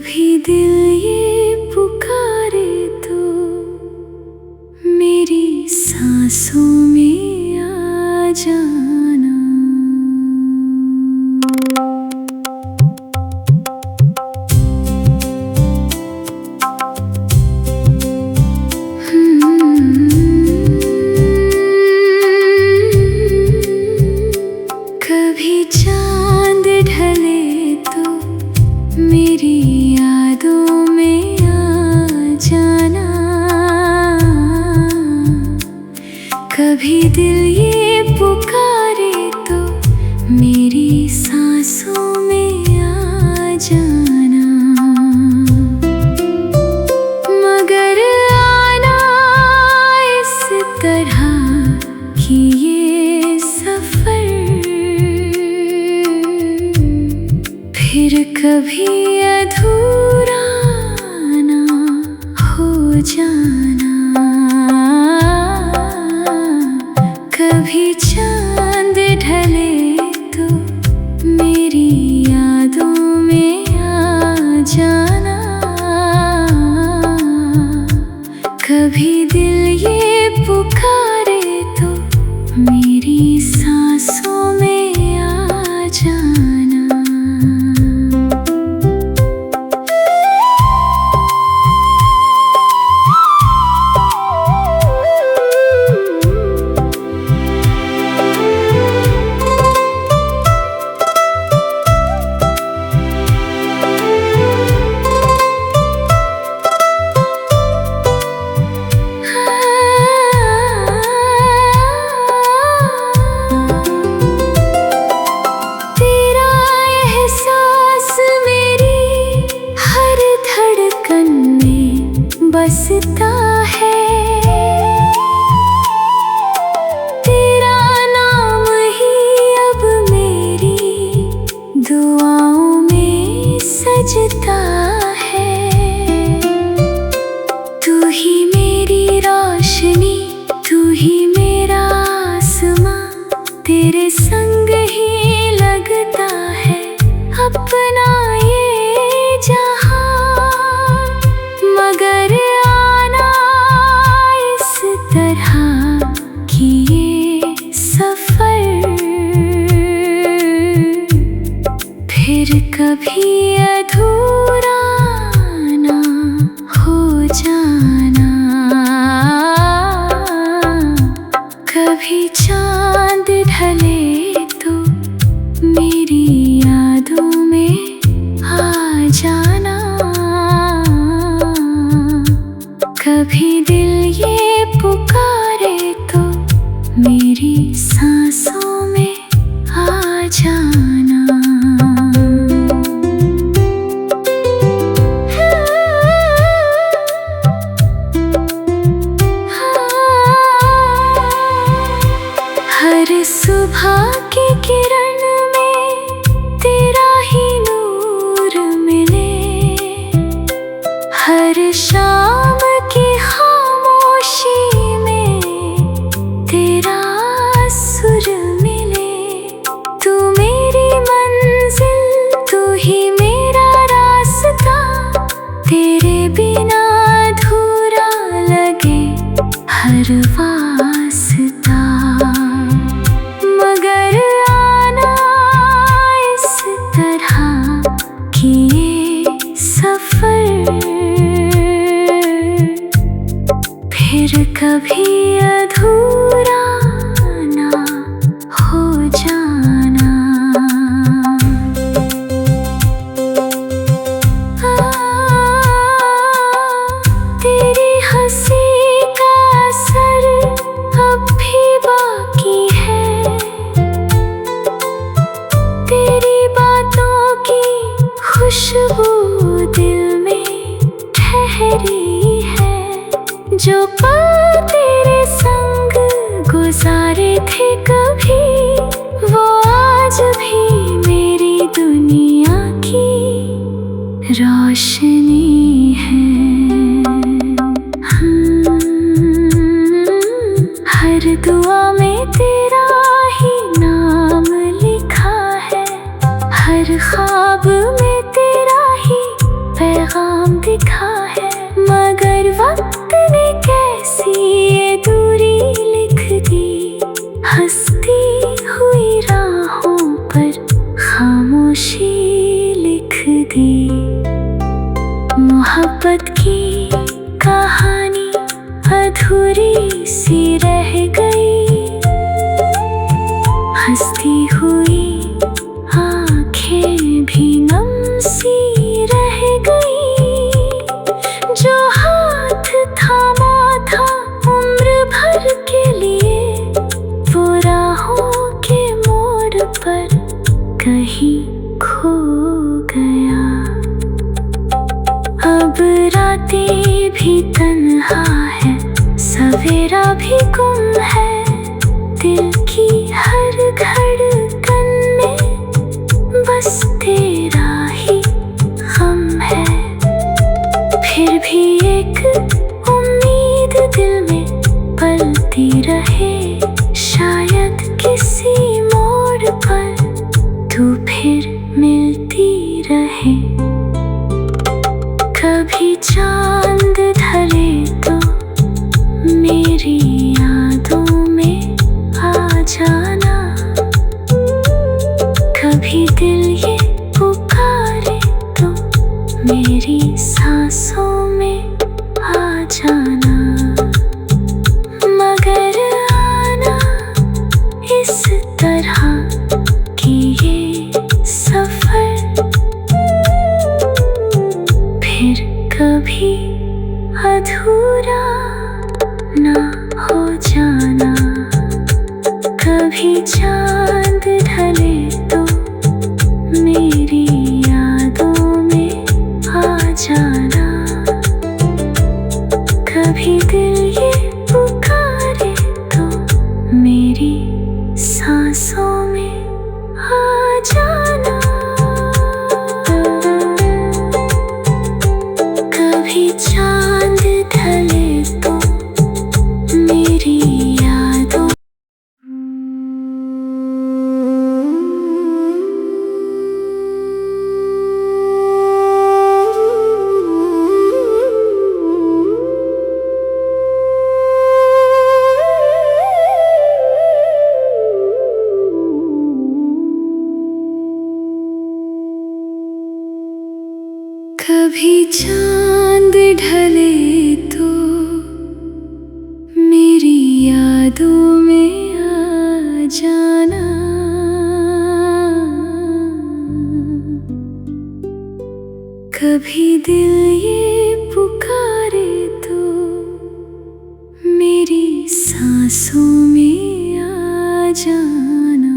कभी दिल ये पुकारे तो मेरी सांसों में आ जाना। कभी चांद ढले तो मेरी यादों में आ जाना। कभी दिल ये पुकारे तो मेरी सांसों में आ जाना। मगर आना इस तरह कि ये सफर फिर कभी अधूरा ना हो जाना। कभी चांद ढले तो मेरी यादों में आ जाना। कभी दिल ये पुकारे तो मेरी सांसों में आ जाना। बसता है तेरा नाम ही अब मेरी दुआओं में सजता है। तू ही मेरी रोशनी, तू ही मेरा आसमां, तेरे संग ही लगता है अपना ये जहां। मगर आना इस तरह कि ये सफर फिर कभी अधूरा ना हो जाना। कभी चांद ढले तो मेरी यादों में आ जाना। कभी दिल ये पुकारे तो मेरी सांसों में आ जाना। हर सुबह की किरण में तेरा ही नूर मिले। हर शाम की खामोशी में तेरा सुर मिले। तू मेरी मंजिल, तू ही मेरा रास्ता, तेरे बिना अधूरा लगे हर वास्ता। मगर आना इस तरह कि ये सफर फिर कभी अधूरा ना हो जाना। तेरी हंसी का असर अब भी बाकी है। तेरी बातों की खुशबू दिल में ठहरी है। जो पल तेरे संग गुजारे थे कभी, वो आज भी मेरी दुनिया की रोशनी है। हर दुआ में तेरा ही नाम लिखा है। हर ख्वाब में तेरा ही प्यार दिल की हर धड़कन में बस तेरा ही गम है। फिर भी एक उम्मीद दिल में पलती रहे, शायद किसी मोड़ पर तू फिर मिलती रहे। कभी चांद ढले तो मेरी यादों में आ जाना, कभी दिल ये पुकारे तो मेरी सांसों में आ जाना। मगर आना इस तरह की ये सफर फिर कभी अधूरा ना हो जाना। कभी चांद ढले तो मेरी यादों में आ जाना, कभी दिल ये पुकारे तो मेरी सांसों में आ जाना। कभी चांद ढले तो मेरी यादों कभी चांद ढले तो मेरी यादों में आ जाना, कभी दिल ये पुकारे तो मेरी सांसों में आ जाना।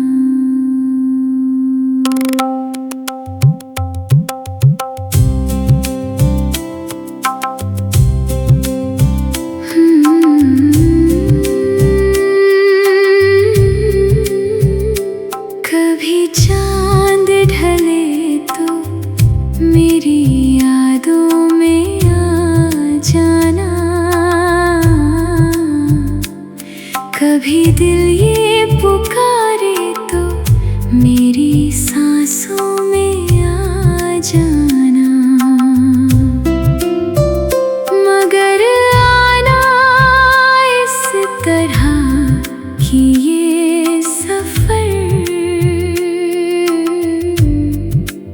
कभी चांद ढले तो मेरी यादों में आ जाना, कभी दिल ये पुकारे तो मेरी सांसों में आ जाना। मगर आना इस तरह की ये सफर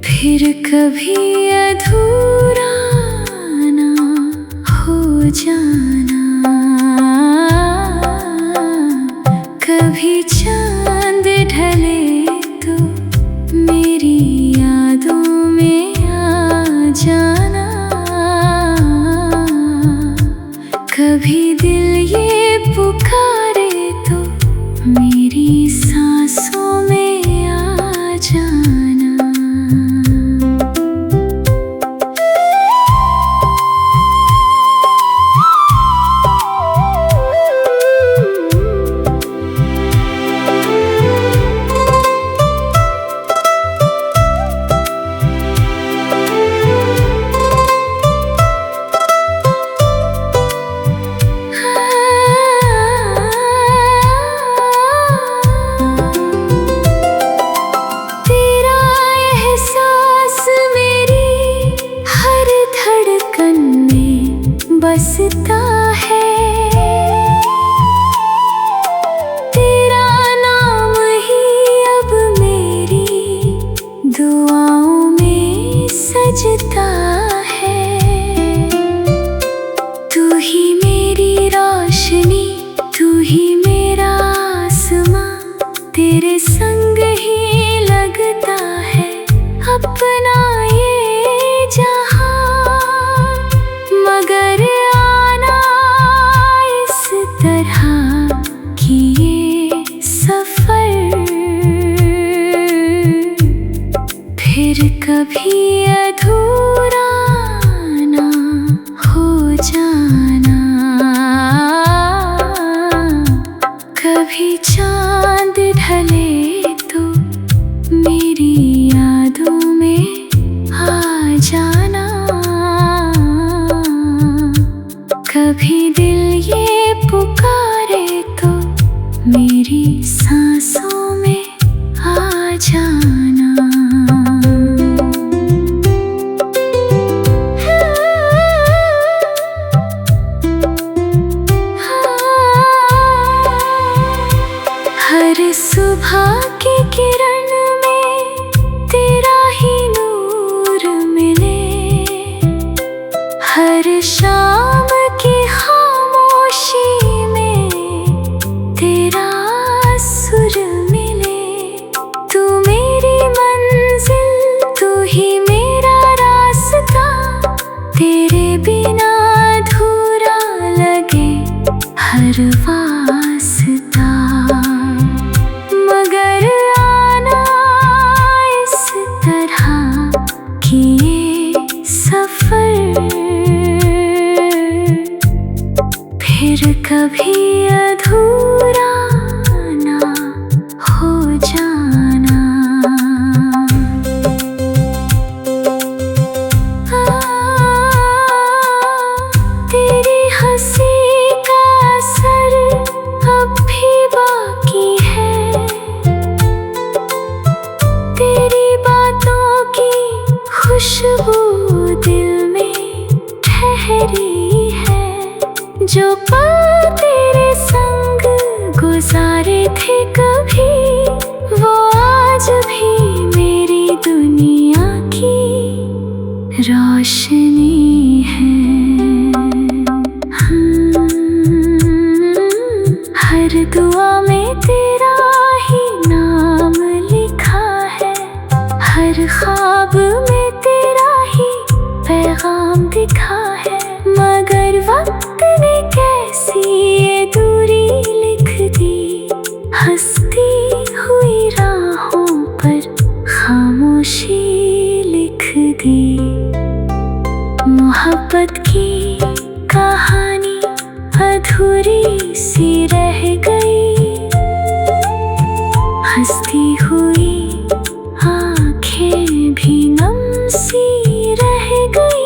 फिर कभी अधूरा ना हो जाना। कभी चांद ढले तो मेरी यादों में आ जाना, कभी दिल ये पुकारे तो मेरी सांसों में आ जाना। बसता है तेरा नाम ही अब मेरी दुआओं में सजता है। तू ही मेरी रोशनी, तू ही मेरा आसमां, तेरे संग ही लगता है अपना ये जहां। मगर आना इस तरह की ये सफर फिर कभी अधूरा ना हो जाना। कभी कभी चांद ढले तो मेरी यादों में आ जाना, कभी दिल ये पुकारे तो मेरी सांसों में आ जाना। हर सुबह की किरण में तेरा ही नूर मिले, हर शाम की खामोशी में तेरा सुर मिले। तू मेरी मंजिल, तू ही मेरा रास्ता, तेरे बिना अधूरा लगे हर वास्ता। मगर आना इस तरह किए सफर, फिर कभी अधूरा ना हो जाना। तेरी हंसी का असर अब भी बाकी है, तेरी बातों की खुशबू दिल में ठहरी है। जो पल तेरे संग गुजारे थे कभी, वो आज भी मेरी दुनिया की रोशनी है। हर दुआ में तेरा ही नाम लिखा है, हर ख्वाब में तेरा ही पैगाम दिखा है। मगर वक्त ने कैसी ये दूरी लिख दी, हंसती हुई राहों पर खामोशी लिख दी। मोहब्बत की कहानी अधूरी सी रह गई, हंसती हुई आंखें भी नम सी रह गई।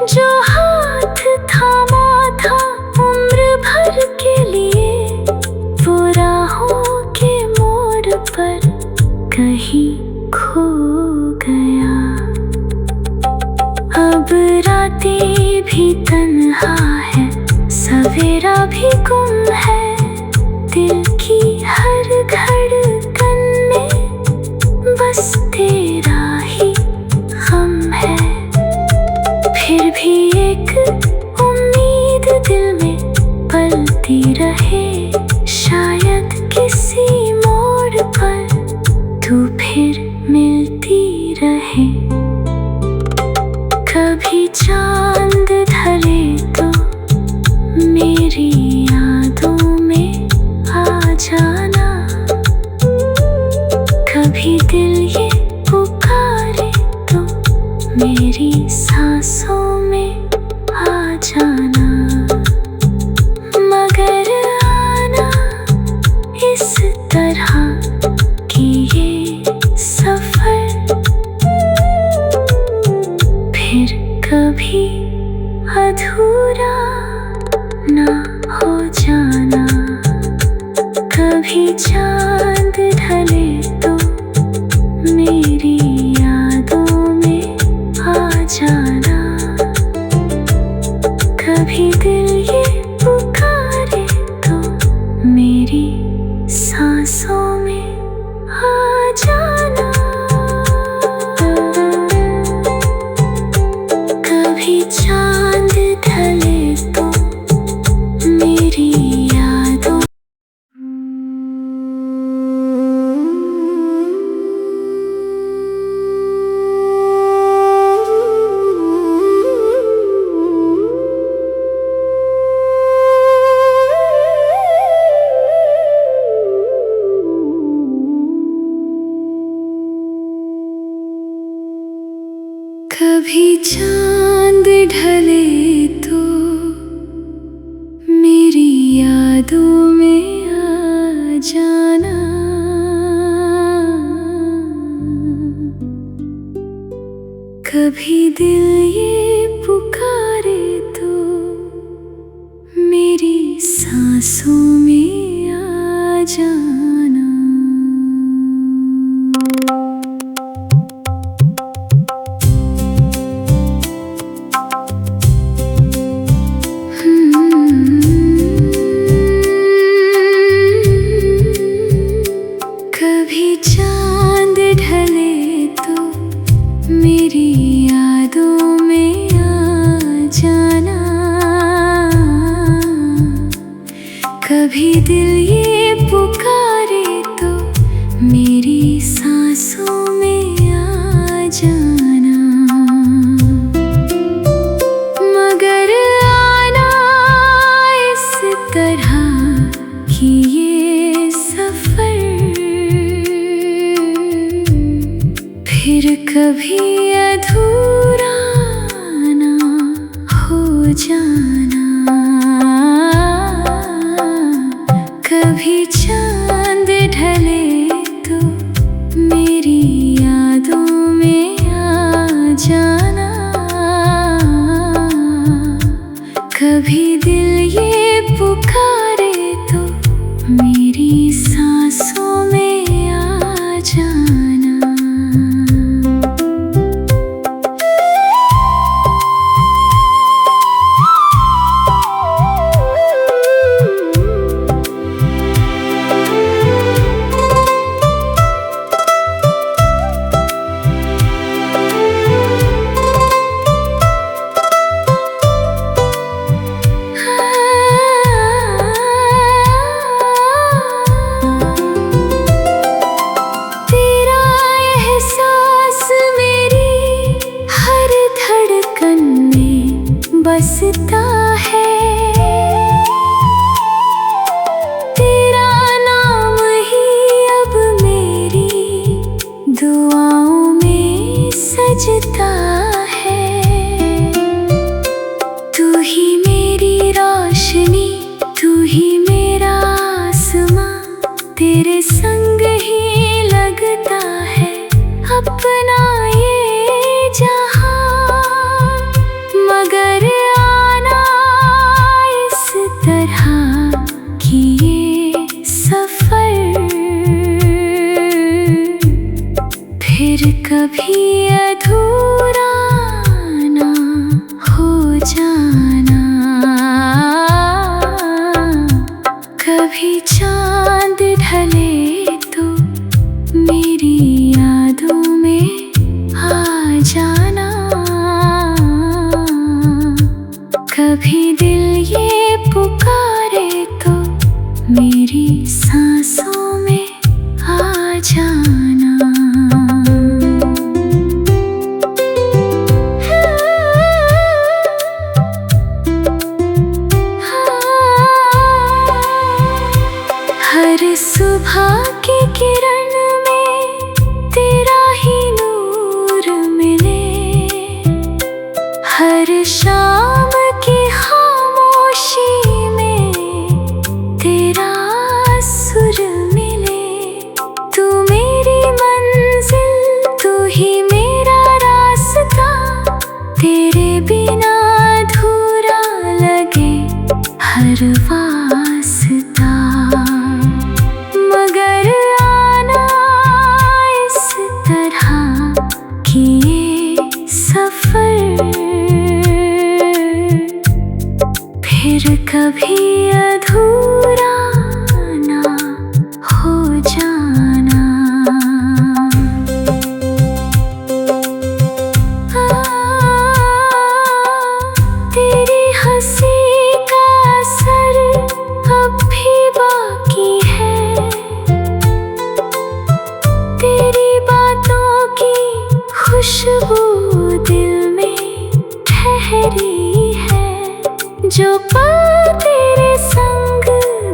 जो हाथ थामा था उम्र भर के लिए, वो राहों के मोड़ पर कहीं खो गया। अब रातें भी तन्हा है, सवेरा भी गुम है, दिल की हर धड़कन में बस तेरा ही गम है। फिर भी एक उम्मीद दिल में पलती रहे, शायद किसी मोड़ पर तू फिर मिलती रहे। कभी चांद ढले तो मेरी यादों में आ जाना, कभी दिल ये पुकारे तो मेरी सांसों में आ जाना। मगर आना इस तरह की ये सफर, फिर कभी अधूरा ना हो जाना। कभी चांद ढले तो मेरी यादों में आ जाना, कभी दिल ये पुकारे तो मेरी सांसों में आ जाना। कभी चांद ढले तो मेरी यादों। जाना। कभी चांद ढले तो मेरी यादों में आ जाना। कभी दिल ये पुकारे तो मेरी सांसों में आ जाना। मगर आना इस तरह कि ये सफर फिर कभी अधूरा ना हो जाना। कभी चांद ढले तो मेरी यादों में आ जाना। कभी दिल ये पुकारे तो मेरी सांसों में आ जाना। बसता है तेरा नाम ही अब मेरी दुआओं में सजता है। तू ही मेरी रोशनी, तू ही मेरा आसमां, तेरे संग ही लगता है अपना ये जहां। मगर आना इस तरह कि ये सफर फिर कभी अधूरा ना हो जाना। कभी चांद ढले तो मेरी यादों में आ जाना। कभी दिल ये पुकारे तो मेरी सांसों में आ जाना। हर सुबह की किरण में तेरा ही नूर मिले। हर शाम की खामोशी में तेरा सुर मिले। तू मेरी मंजिल, तू ही मेरा रास्ता, तेरे बिना अधूरा लगे हर वास्ता। मगर आना इस तरह कि ये सफर फिर कभी अधूरा ना हो जाना। तेरी हंसी का असर अब भी बाकी है। तेरी बातों की खुशबू दिल में ठहरी है। जो पल तेरे संग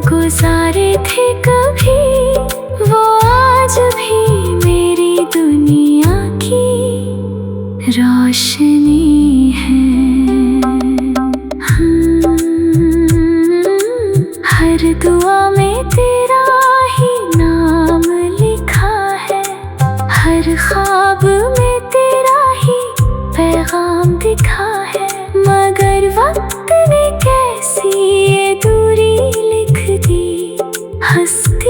गुजारे थे कभी, वो आज भी मेरी दुनिया की रोशनी है। हर दुआ में तेरा ही नाम लिखा है। हर ख्वाब में तेरा ही पैगाम दिखा है। मगर वक्त ने कैसी ये दूरी लिख दी, हंसते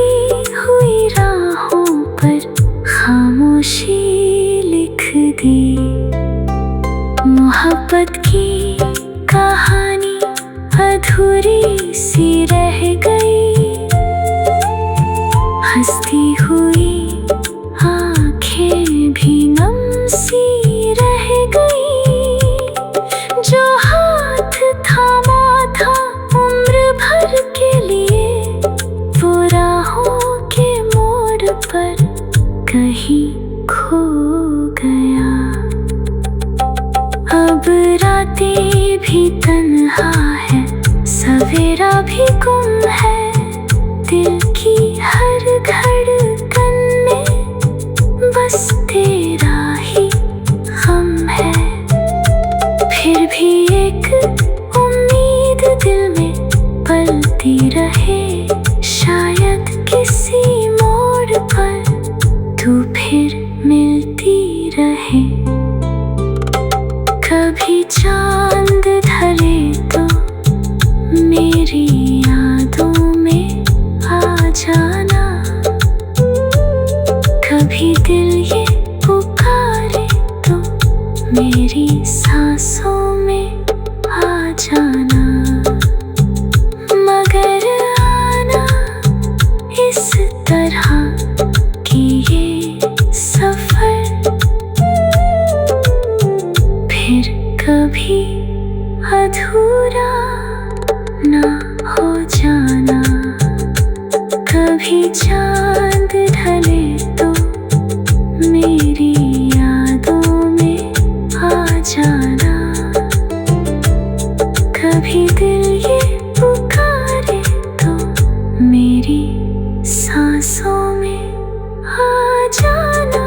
मोहब्बत की कहानी अधूरी सी रह गई। हंसती हुई आंखें भी नम सी रह गई। जो हाथ थामा था उम्र भर के लिए, वो राहों के मोड़ पर कहीं खो गया। अब रातें भी तन्हा है, सवेरा भी गुम है। दिल की हर धड़कन में बस तेरा ही गम है। फिर भी एक उम्मीद दिल में पलती रहे, शायद किसी मोड़ पर तू फिर मिलती रहे। कभी चांद ढले तो मेरी यादों में आ जाना। कभी दिल ये पुकारे तो मेरी सांसों में आ जाना। मगर आना इस तरह कि ये सफर फिर कभी अधूरा ना हो जाना। कभी चांद ढले तो मेरी यादों में आ जाना। कभी दिल ये पुकारे तो मेरी सांसों में आ जाना।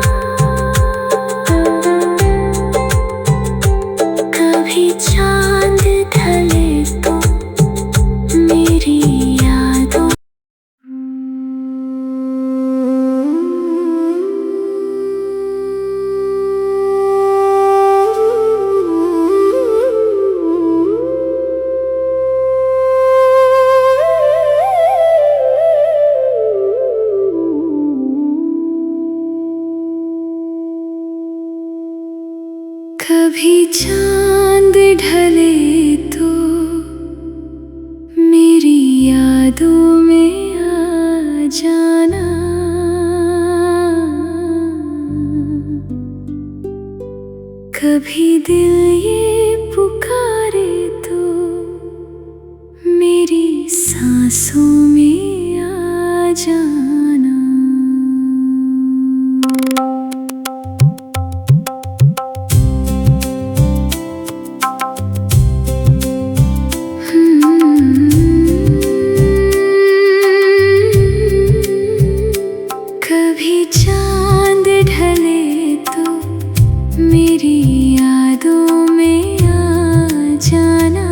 कभी चांद ढले तो मेरी यादों। कभी चांद ढले तो मेरी यादों में आ जाना। कभी दिल ये पुकारे तो मेरी सांसों में आ जाना। कभी चांद ढले तो मेरी यादों में आ जाना।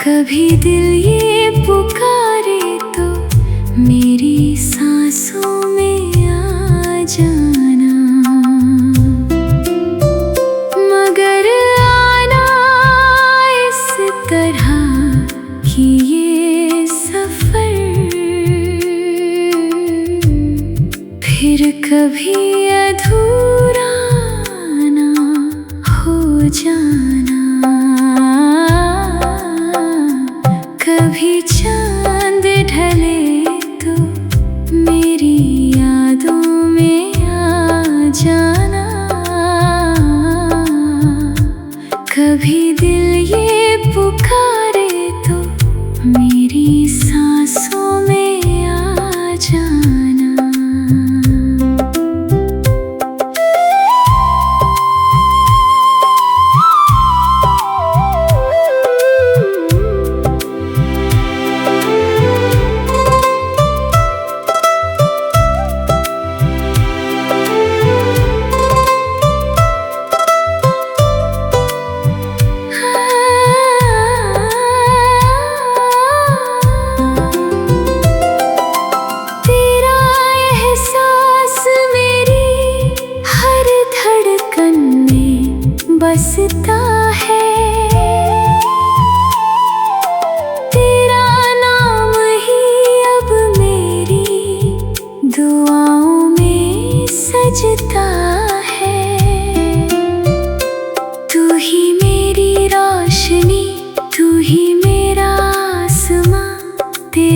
कभी दिल ये पुकारे तो मेरी सांसों में आ जाना। मगर आना इस तरह कि ये सफर फिर कभी अधूरा ना हो जाना। कभी चांद ढले तो मेरी यादों में आ जाना। कभी दिल ये पुकारे तो मेरी सांसों में आ जाना।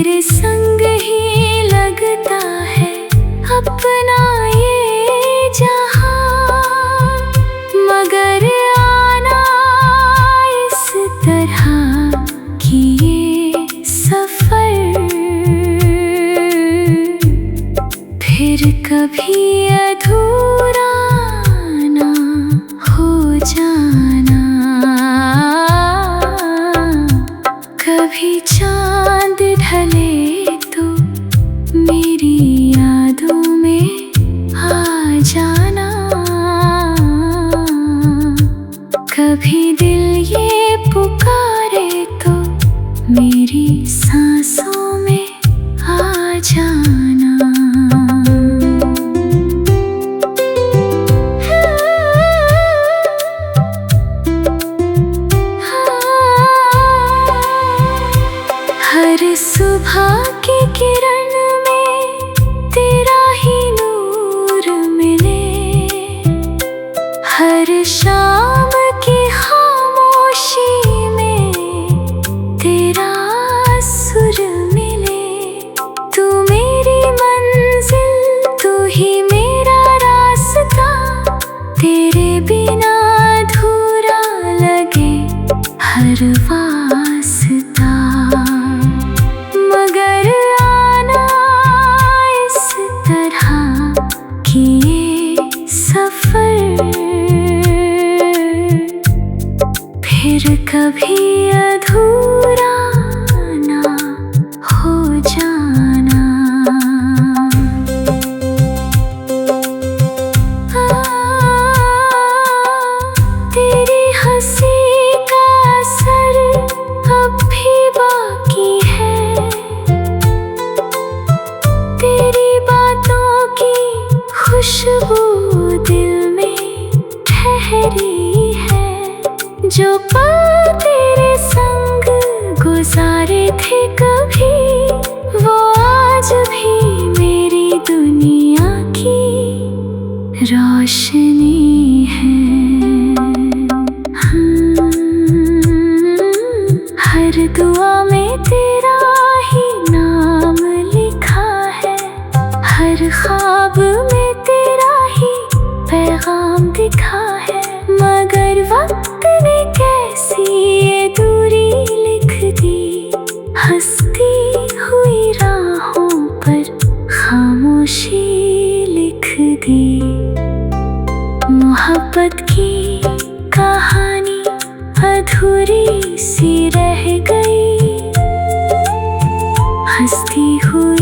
तेरे संग ही लगता है अपना ये जहां, मगर आना इस तरह की ये सफर फिर कभी अधूरा ना हो जाना। कभी चांद ढले तो मेरी यादों में आ जाना, कभी दिल ये पुकारे तो मेरी सांसों में आ जाना। हर सुबह की किरण में तेरा ही नूर मिले, हर शाम की खामोशी में तेरा सुर मिले। तू मेरी मंजिल, तू ही मेरा रास्ता, तेरे बिना अधूरा लगे हर वास्ता। मगर आना इस तरह की ये सफर फिर कभी अधूरा ना हो जाना। तेरी हंसी का असर अब भी बाकी है, तेरी बातों की खुशबू दिल में ठहरी है। जो पल तेरे संग गुजारे थे कभी, वो आज भी मेरी दुनिया की रोशनी है। हर दुआ में तेरा ही नाम लिखा है, हर ख्वाब में तेरा ही पैगाम दिखा है। मगर वक्त ने कैसी ये दूरी लिख दी, हंसती हुई राहों पर खामोशी लिख दी। मोहब्बत की कहानी अधूरी सी रह गई, हंसती हुई